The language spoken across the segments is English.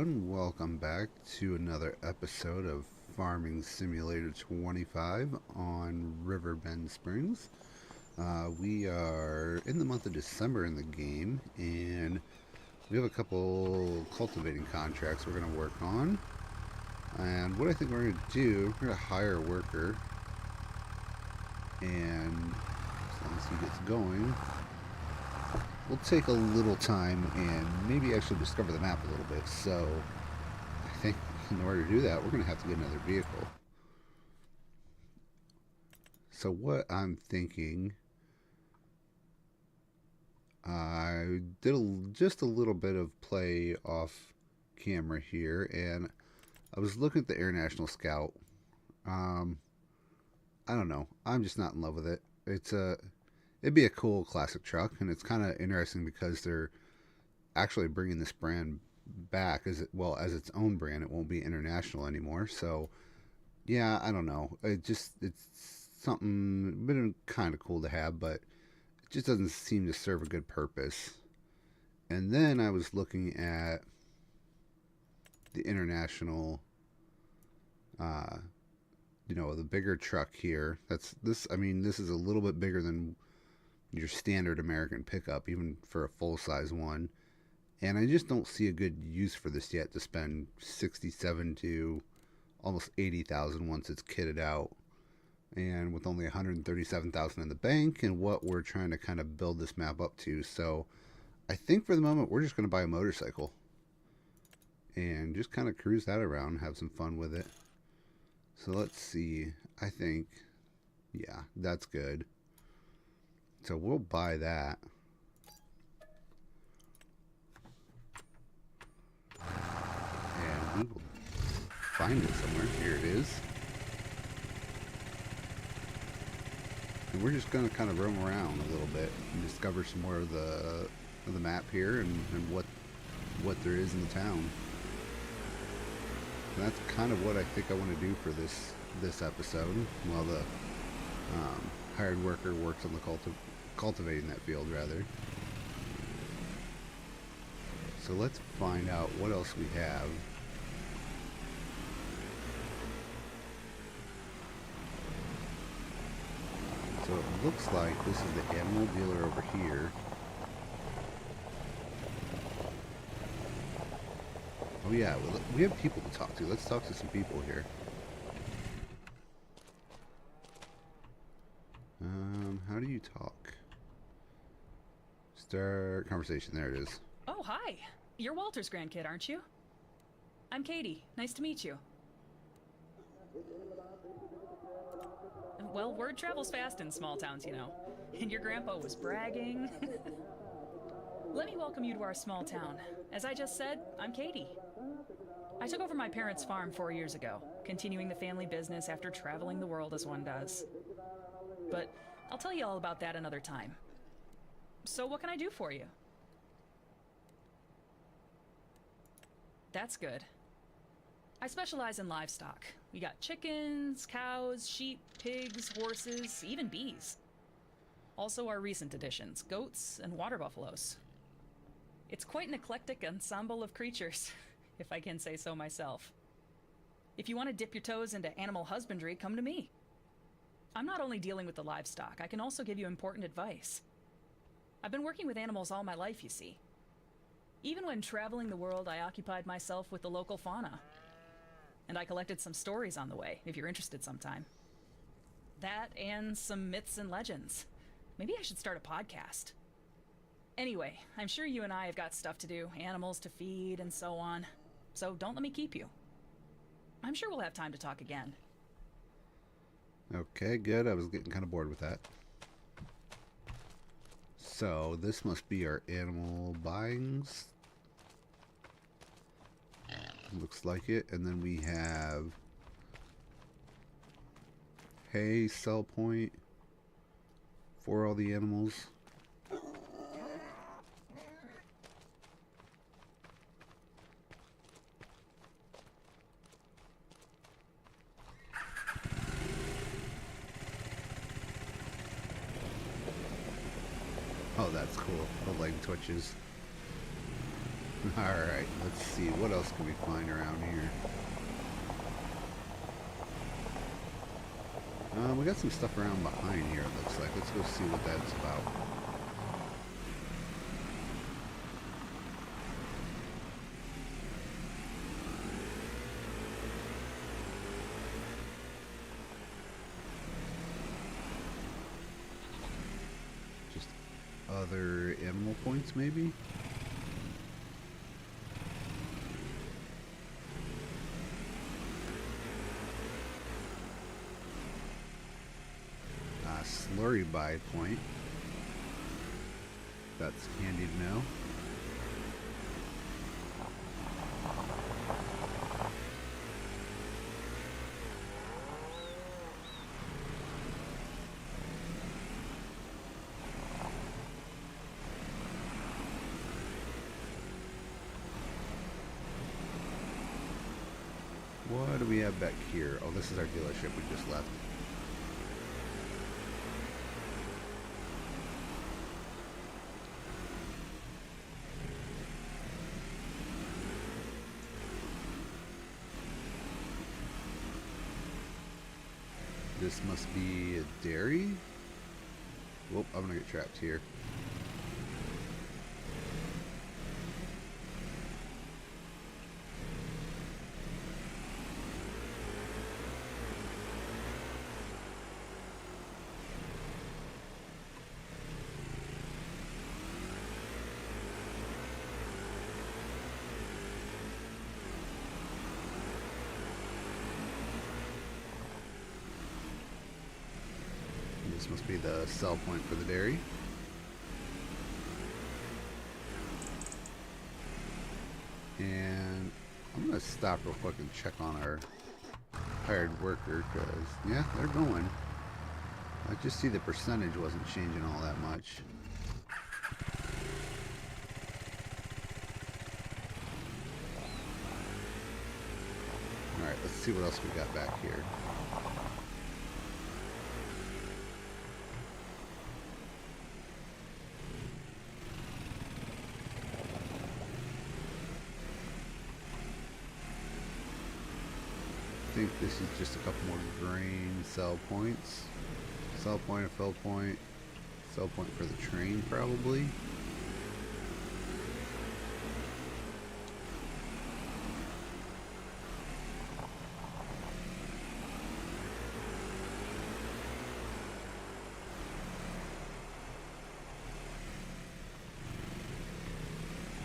everyone. Welcome back to another episode of Farming Simulator 25 on Riverbend Springs. We are in the month of December in the game, and we have a couple cultivating contracts we're going to work on. And what I think we're going to do, we're going to hire a worker, and as long as he gets going, we'll take a little time and maybe actually discover the map a little bit. So I think in order to do that, we're going to have to get another vehicle. So what I'm thinking, I did just a little bit of play off camera here, and I was looking at the Air National Scout. I don't know. I'm just not in love with it. It'd be a cool classic truck, and it's kind of interesting because they're actually bringing this brand back as well as its own brand. It won't be international anymore. So, yeah, I don't know. It's something been kind of cool to have, but it just doesn't seem to serve a good purpose. And then I was looking at the international, the bigger truck here. That's this. I mean, this is a little bit bigger than your standard American pickup, even for a full-size one. And I just don't see a good use for this yet to spend 67 to almost 80,000 once it's kitted out. And with only 137,000 in the bank and what we're trying to kind of build this map up to. So I think for the moment we're just going to buy a motorcycle and just kind of cruise that around, have some fun with it. So let's see. I think, yeah, that's good. So we'll buy that. And we will find it somewhere. Here it is. And we're just going to kind of roam around a little bit and discover some more of the map here and what there is in the town. And that's kind of what I think I want to do for this episode, while the hired worker works on the cultivating that field, rather. So let's find out what else we have. So it looks like this is the animal dealer over here. Oh yeah, well, we have people to talk to. Let's talk to some people here. How do you talk? Start conversation. There it is. Oh, hi. You're Walter's grandkid, aren't you? I'm Katie. Nice to meet you. Well, word travels fast in small towns, you know. And your grandpa was bragging. Let me welcome you to our small town. As I just said, I'm Katie. I took over my parents' farm 4 years ago, continuing the family business after traveling the world as one does. But I'll tell you all about that another time. So what can I do for you? That's good. I specialize in livestock. We got chickens, cows, sheep, pigs, horses, even bees. Also our recent additions, goats and water buffaloes. It's quite an eclectic ensemble of creatures, if I can say so myself. If you want to dip your toes into animal husbandry, come to me. I'm not only dealing with the livestock, I can also give you important advice. I've been working with animals all my life, you see. Even when traveling the world, I occupied myself with the local fauna. And I collected some stories on the way, if you're interested sometime. That and some myths and legends. Maybe I should start a podcast. Anyway, I'm sure you and I have got stuff to do, animals to feed and so on. So don't let me keep you. I'm sure we'll have time to talk again. Okay, good. I was getting kind of bored with that. So this must be our animal buyings. Looks like it. And then we have hay, sell point for all the animals. Oh, that's cool. The leg twitches. Alright, let's see. What else can we find around here? We got some stuff around behind here, it looks like. Let's go see what that's about. Just other animal points, maybe? Slurry buy point. That's handy to know. What do we have back here? Oh, this is our dealership we just left. This must be a dairy? Whoop, I'm gonna get trapped here. This must be the sell point for the dairy. And I'm going to stop real quick and check on our hired worker, because, yeah, they're going. I just see the percentage wasn't changing all that much. Alright, let's see what else we got back here. I think this is just a couple more grain sell points. Sell point, a fill point. Sell point for the train, probably.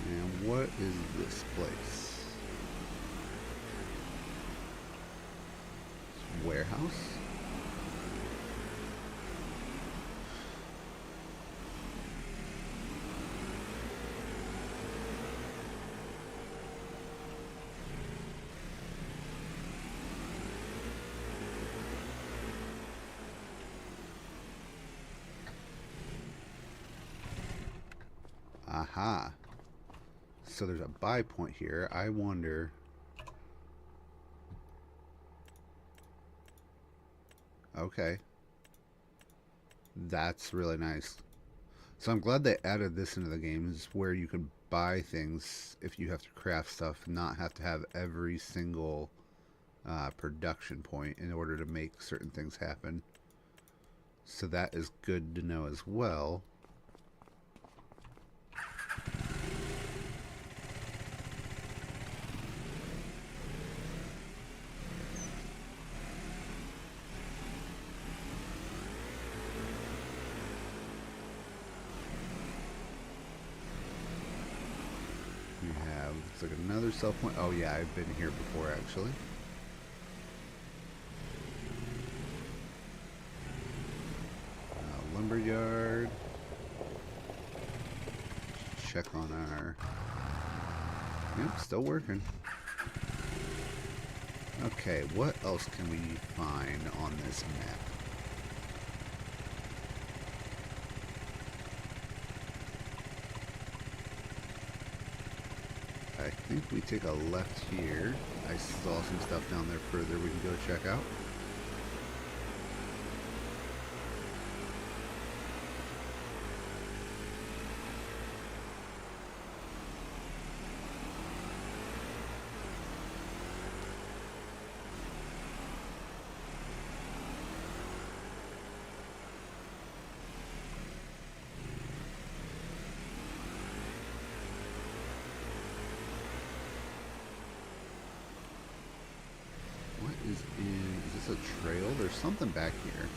And what is this place? Warehouse. Aha. So there's a buy point here. I wonder. Okay. That's really nice. So I'm glad they added this into the game, is where you can buy things if you have to craft stuff, not have to have every single production point in order to make certain things happen. So that is good to know as well. Looks like another sell point. Oh yeah, I've been here before actually. Lumberyard. Check on our. Yep, still working. Okay, what else can we find on this map? I think we take a left here. I saw some stuff down there further we can go check out. Is this a trail? There's something back here.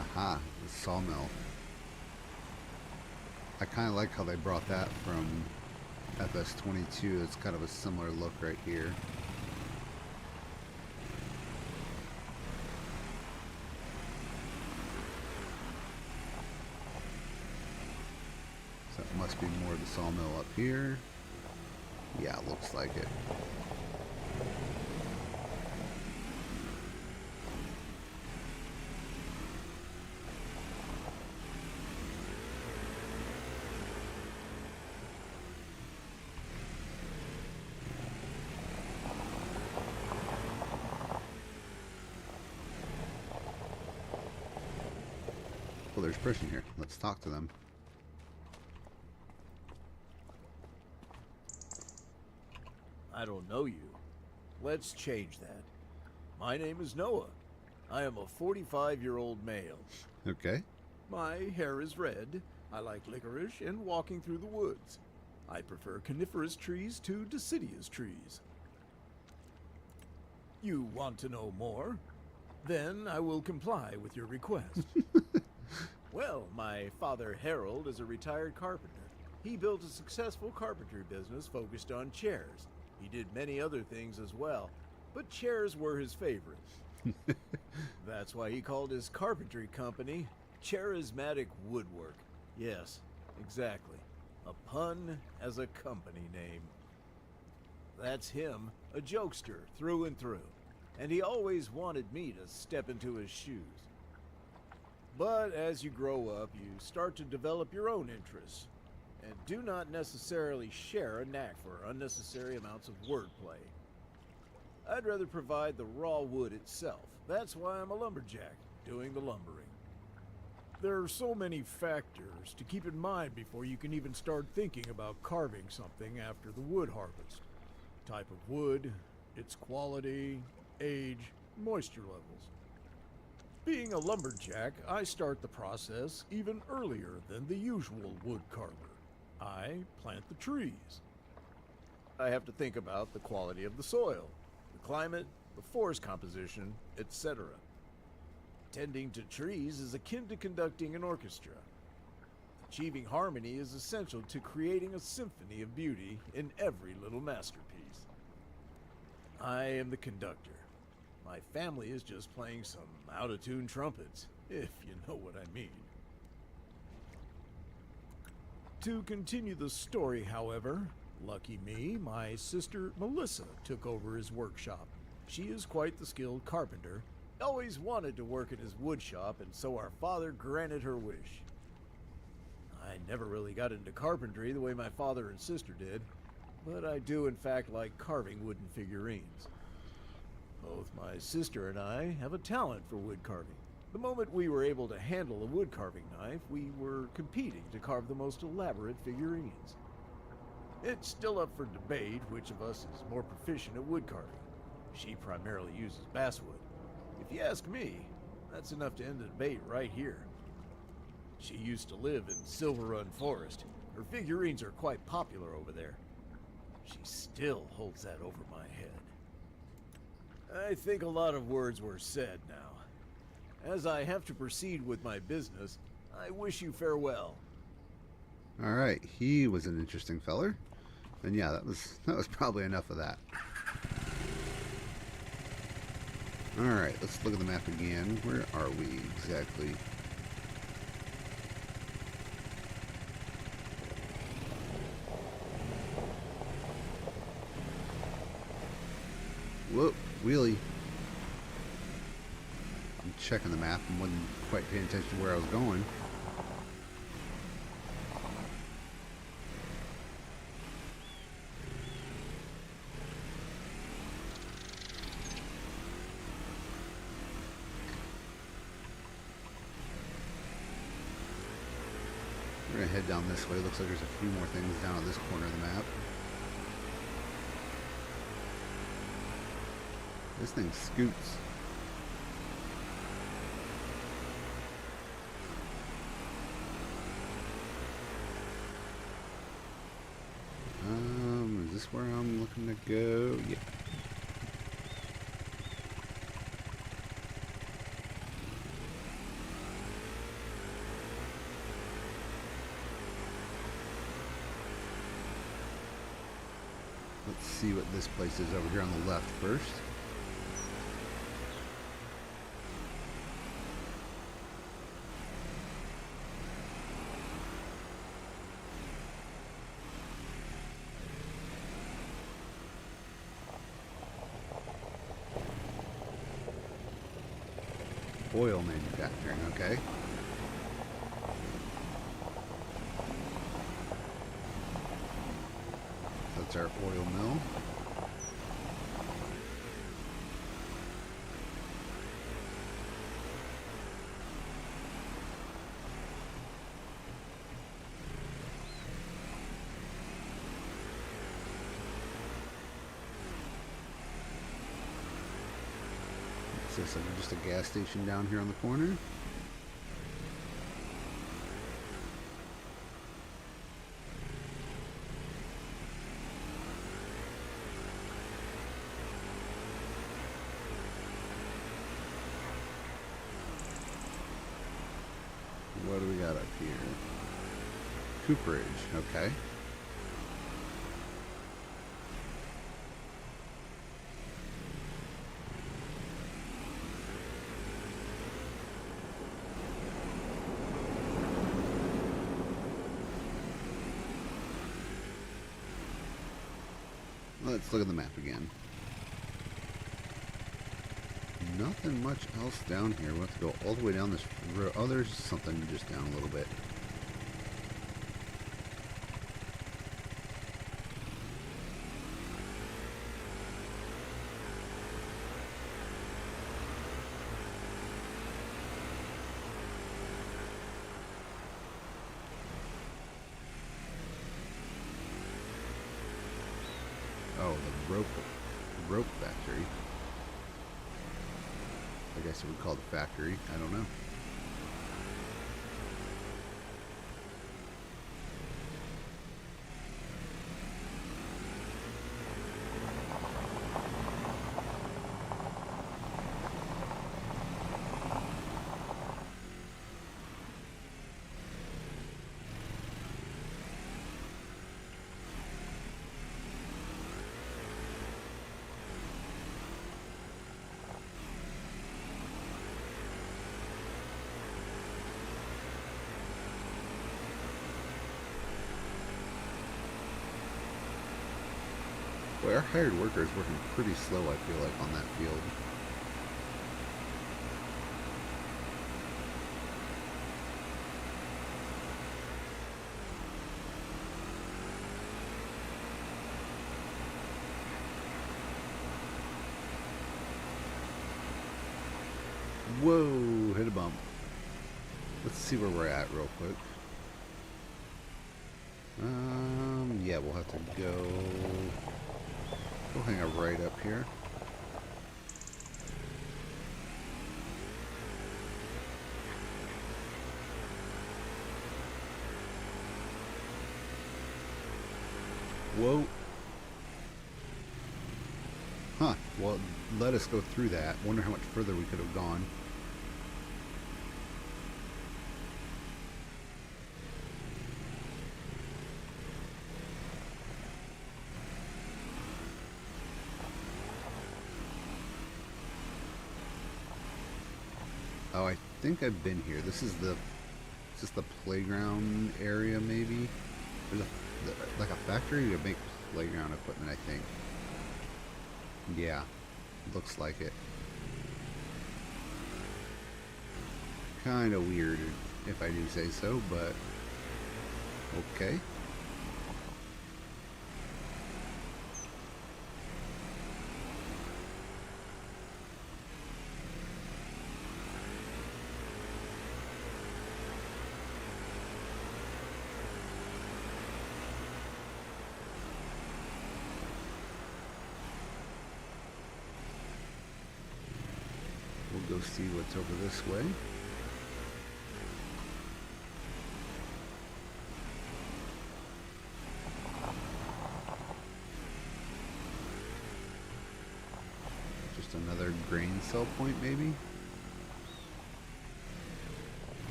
Aha, the sawmill. I kind of like how they brought that from FS22. It's kind of a similar look right here. So it must be more of the sawmill up here. Yeah, looks like it. Well, there's a person here. Let's talk to them. I don't know you. Let's change that. My name is Noah. I am a 45-year-old male. Okay. My hair is red. I like licorice and walking through the woods. I prefer coniferous trees to deciduous trees. You want to know more? Then I will comply with your request. Well, my father Harold is a retired carpenter. He built a successful carpentry business focused on chairs. He did many other things as well, but chairs were his favorite. That's why he called his carpentry company Charismatic Woodwork. Yes, exactly. A pun as a company name. That's him, a jokester through and through, and he always wanted me to step into his shoes. But as you grow up, you start to develop your own interests, and do not necessarily share a knack for unnecessary amounts of wordplay. I'd rather provide the raw wood itself. That's why I'm a lumberjack, doing the lumbering. There are so many factors to keep in mind before you can even start thinking about carving something after the wood harvest. Type of wood, its quality, age, moisture levels. Being a lumberjack, I start the process even earlier than the usual wood carver. I plant the trees. I have to think about the quality of the soil, the climate, the forest composition, etc. Tending to trees is akin to conducting an orchestra. Achieving harmony is essential to creating a symphony of beauty in every little masterpiece. I am the conductor. My family is just playing some out-of-tune trumpets, if you know what I mean. To continue the story, however, lucky me, my sister Melissa took over his workshop. She is quite the skilled carpenter, always wanted to work in his wood shop, and so our father granted her wish. I never really got into carpentry the way my father and sister did, but I do in fact like carving wooden figurines. Both my sister and I have a talent for wood carving. The moment we were able to handle a wood carving knife, we were competing to carve the most elaborate figurines. It's still up for debate which of us is more proficient at wood carving. She primarily uses basswood. If you ask me, that's enough to end the debate right here. She used to live in Silver Run Forest. Her figurines are quite popular over there. She still holds that over my head. I think a lot of words were said now. As I have to proceed with my business, I wish you farewell. Alright, he was an interesting feller. And yeah, that was probably enough of that. Alright, let's look at the map again. Where are we exactly? Whoop, wheelie. I'm checking the map and wasn't quite paying attention to where I was going. We're gonna head down this way. Looks like there's a few more things down at this corner of the map. This thing scoots. this where I'm looking to go? Yeah. Let's see what this place is over here on the left first. Oil manufacturing, okay. That's our oil mill. Is this just a gas station down here on the corner? What do we got up here? Cooperage, okay. Let's look at the map again. Nothing much else down here. We'll have to go all the way down this road. Oh, there's something just down a little bit. Oh, the rope factory. I guess it would call it the factory. I don't know. Boy, our hired worker is working pretty slow, I feel like, on that field. Whoa, hit a bump. Let's see where we're at real quick. Yeah, we'll have to go... We'll hang out right up here. Whoa. Huh. Well, let us go through that. Wonder how much further we could have gone. Oh, I think I've been here. This is the playground area, maybe. There's like a factory to make playground equipment, I think. Yeah, looks like it. Kind of weird, if I do say so, but okay. We'll go see what's over this way. another grain sell point, maybe?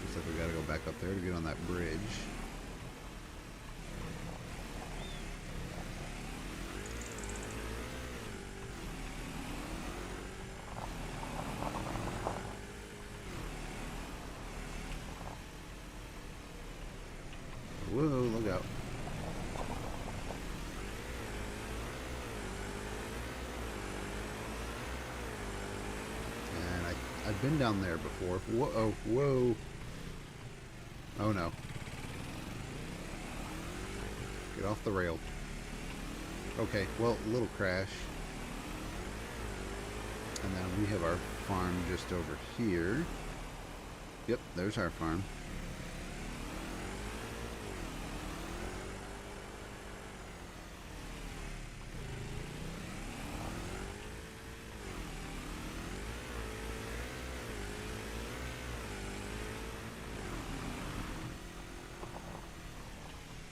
Looks like we gotta go back up there to get on that bridge. Whoa, look out. And I've been down there before. Whoa, whoa. Oh no. Get off the rail. Okay, well, a little crash. And then we have our farm just over here. Yep, there's our farm.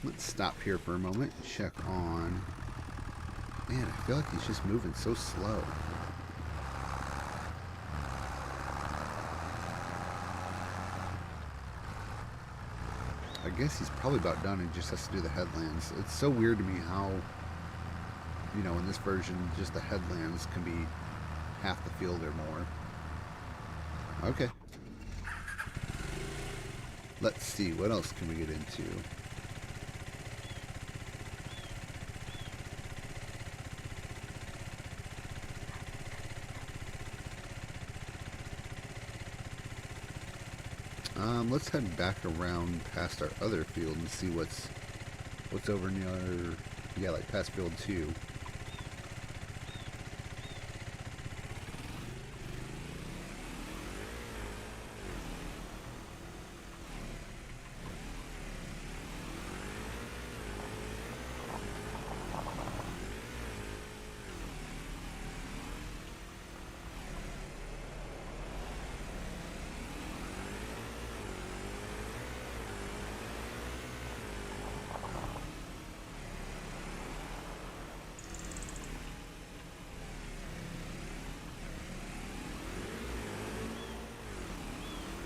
Let's stop here for a moment and check on... Man, I feel like he's just moving so slow. I guess he's probably about done. He just has to do the headlands. It's so weird to me how, you know, in this version, just the headlands can be half the field or more. Okay. Let's see, what else can we get into? Let's head back around past our other field and see what's over near, yeah, like past field 2.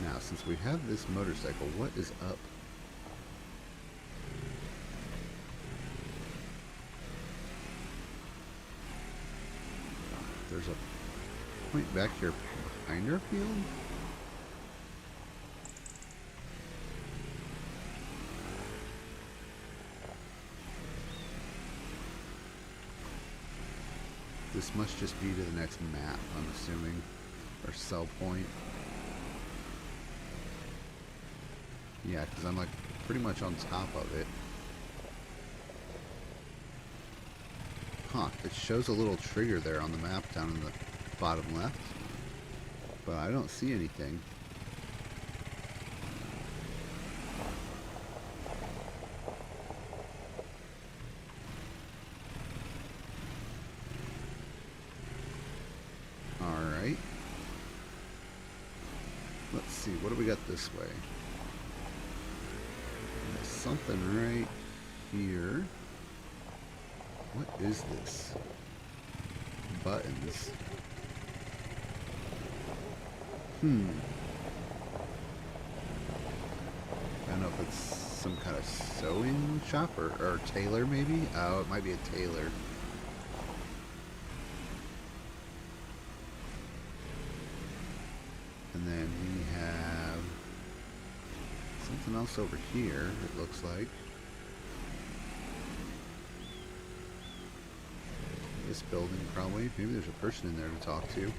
Now, since we have this motorcycle, what is up? There's a point back here behind our field? This must just be to the next map, I'm assuming, or sell point. Yeah, because I'm like pretty much on top of it. Huh, it shows a little trigger there on the map down in the bottom left, but I don't see anything. Alright. Let's see, what do we got this way? There's something right here. What is this? Buttons. I don't know if it's some kind of sewing shop or tailor maybe? Oh, it might be a tailor. And then we have something else over here, it looks like. This building probably. Maybe there's a person in there to talk to.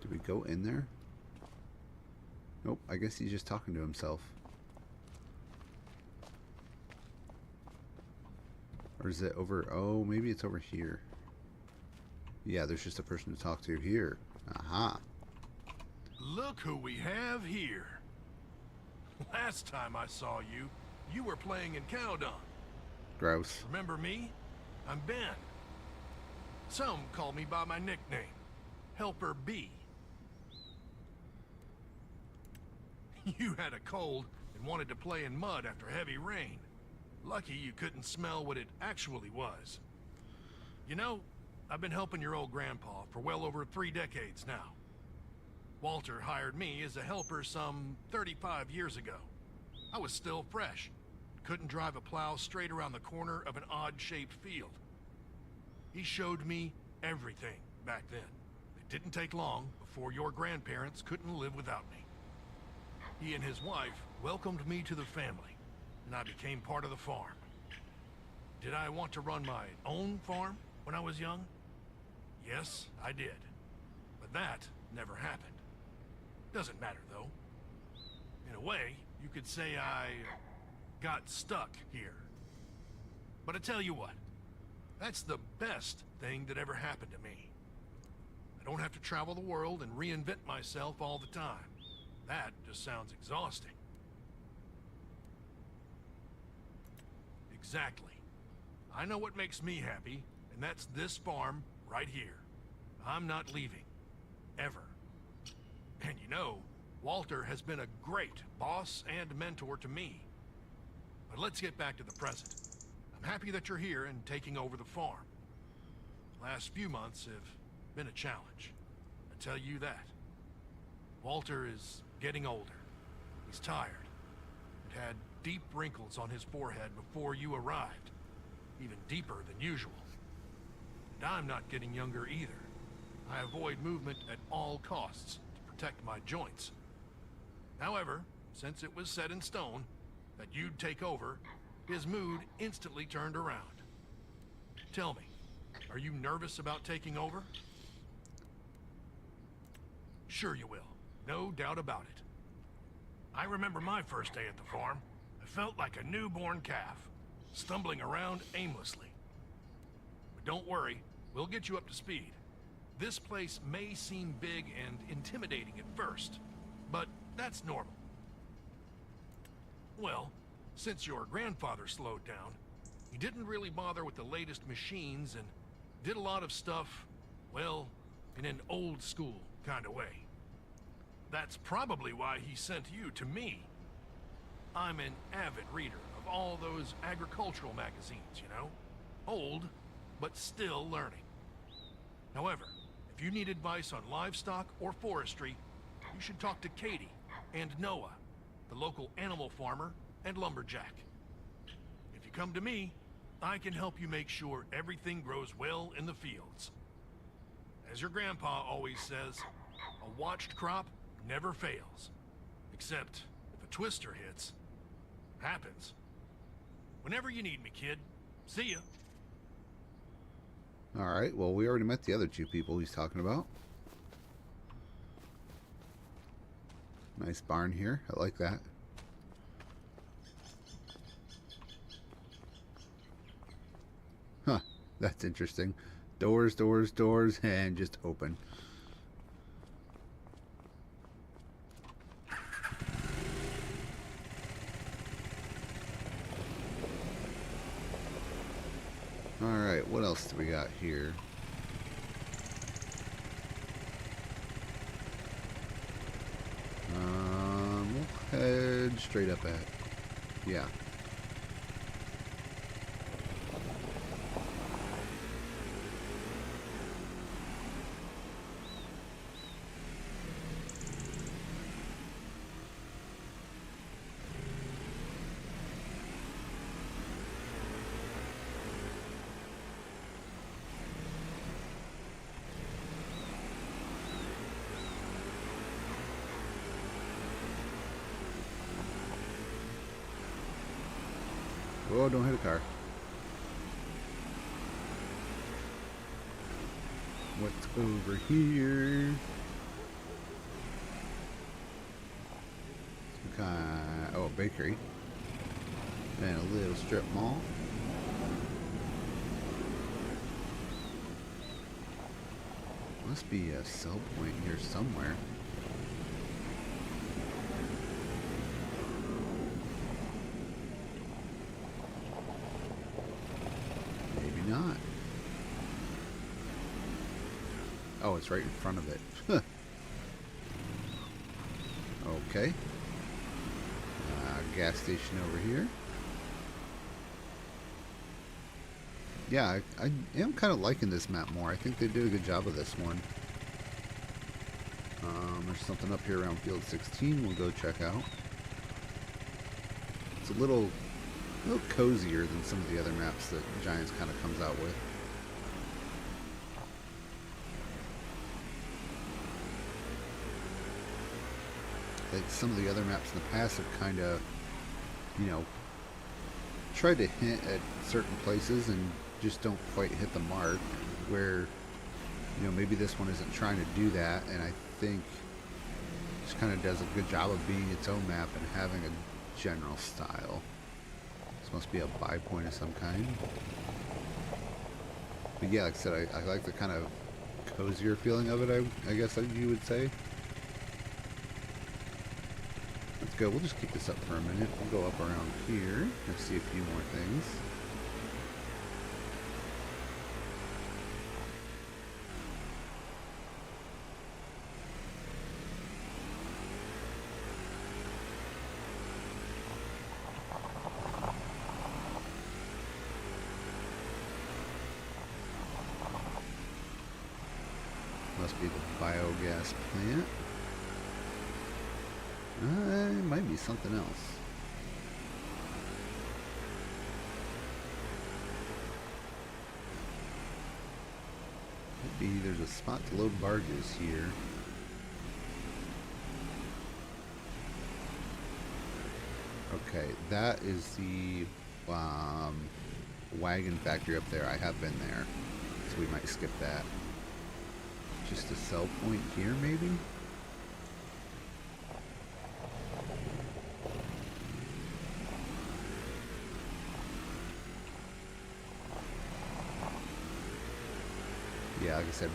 Did we go in there? Nope, I guess he's just talking to himself. Or is it over? Oh, maybe it's over here. Yeah, there's just a person to talk to here. Aha. Look who we have here. Last time I saw you, you were playing in Cowdon. Gross. Remember me? I'm Ben. Some call me by my nickname, Helper B. You had a cold and wanted to play in mud after heavy rain. Lucky you couldn't smell what it actually was. You know, I've been helping your old grandpa for well over 3 decades now. Walter hired me as a helper some 35 years ago. I was still fresh. Couldn't drive a plow straight around the corner of an odd-shaped field. He showed me everything back then. It didn't take long before your grandparents couldn't live without me. He and his wife welcomed me to the family, and I became part of the farm. Did I want to run my own farm when I was young? Yes, I did. But that never happened. Doesn't matter, though. In a way, you could say I got stuck here. But I tell you what, that's the best thing that ever happened to me. I don't have to travel the world and reinvent myself all the time. That just sounds exhausting. Exactly. I know what makes me happy, and that's this farm right here. I'm not leaving. Ever. And you know, Walter has been a great boss and mentor to me. But let's get back to the present. I'm happy that you're here and taking over the farm. The last few months have been a challenge. I tell you that. Walter is getting older. He's tired. And had deep wrinkles on his forehead before you arrived. Even deeper than usual. And I'm not getting younger either. I avoid movement at all costs to protect my joints. However, since it was set in stone that you'd take over, his mood instantly turned around. Tell me, are you nervous about taking over? Sure you will. No doubt about it. I remember my first day at the farm. I felt like a newborn calf, stumbling around aimlessly. But don't worry, we'll get you up to speed. This place may seem big and intimidating at first, but that's normal. Well, since your grandfather slowed down, he didn't really bother with the latest machines and did a lot of stuff, well, in an old school kind of way. That's probably why he sent you to me. I'm an avid reader of all those agricultural magazines, you know? Old, but still learning. However, if you need advice on livestock or forestry, you should talk to Katie and Noah, the local animal farmer and lumberjack. If you come to me, I can help you make sure everything grows well in the fields. As your grandpa always says, a watched crop never fails. Except if a twister hits. Happens. Whenever you need me, kid. See ya. Alright, well, we already met the other 2 people he's talking about. Nice barn here. I like that. Huh, that's interesting. Doors, doors, doors, and just open. Alright, what else do we got here? We'll head straight up at... Yeah. Oh, don't hit a car. What's over here? Some kind... Oh, a bakery. And a little strip mall. Must be a sell point here somewhere. Maybe not. Oh, it's right in front of it. Okay. Gas station over here. Yeah, I am kind of liking this map more. I think they did a good job of this one. There's something up here around field 16 we'll go check out. It's a little cozier than some of the other maps that Giants kind of comes out with. Like some of the other maps in the past have kind of, you know, tried to hint at certain places and just don't quite hit the mark, where, you know, maybe this one isn't trying to do that, and I think just kind of does a good job of being its own map and having a general style. This must be a buy point of some kind. But yeah, like I said, I like the kind of cozier feeling of it, I guess you would say. Let's go. We'll just keep this up for a minute. We'll go up around here and see a few more things. Must be the biogas plant. It might be something else. Maybe there's a spot to load barges here. Okay, that is the wagon factory up there. I have been there, so we might skip that. Just a sell point here, maybe? Yeah, like I said,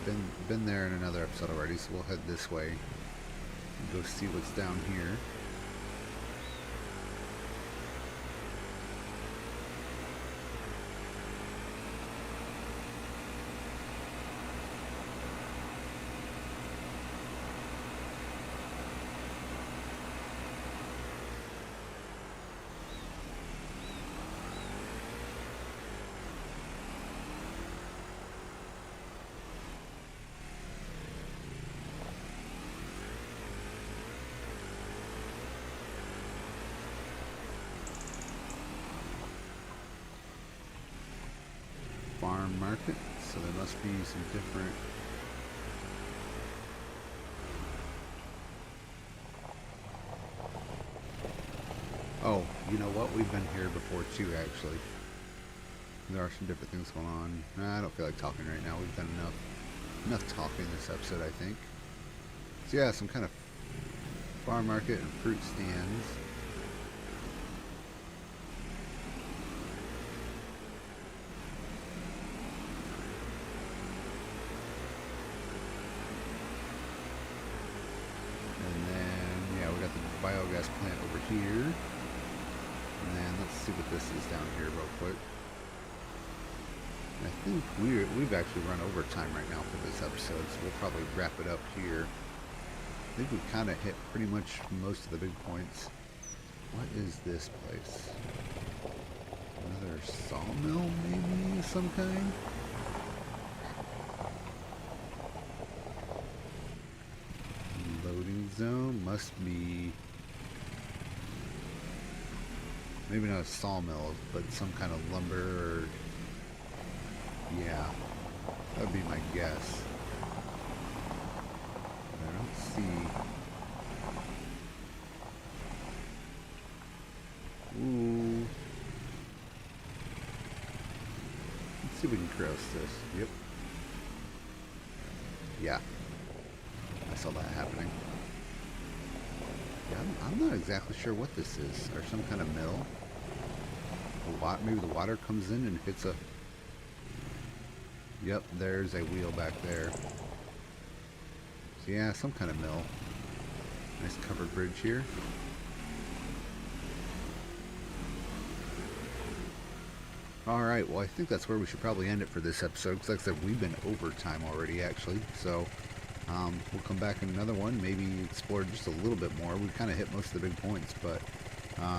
been there in another episode already, so we'll head this way and go see what's down here. Farm market, so there must be some different oh, you know what, we've been here before too, actually. There are some different things going on. I don't feel like talking right now. We've done enough talking this episode, I think. So yeah, some kind of farm market and fruit stands. Biogas plant over here, and then let's see what this is down here real quick. I think we've actually run overtime right now for this episode, so we'll probably wrap it up here. I think we've kind of hit pretty much most of the big points. What is this place? Another sawmill, maybe, of some kind? Loading zone must be maybe not a sawmill, but some kind of lumber or... yeah, that would be my guess. I don't see... ooh. Let's see if we can cross this. Yep. Yeah. I saw that happening. Yeah, I'm not exactly sure what this is. Or some kind of mill. Maybe the water comes in and hits a... yep, there's a wheel back there. So yeah, some kind of mill. Nice covered bridge here. Alright, well I think that's where we should probably end it for this episode. Because like I said, we've been overtime already actually. So We'll come back in another one, maybe explore just a little bit more. We kind of hit most of the big points, but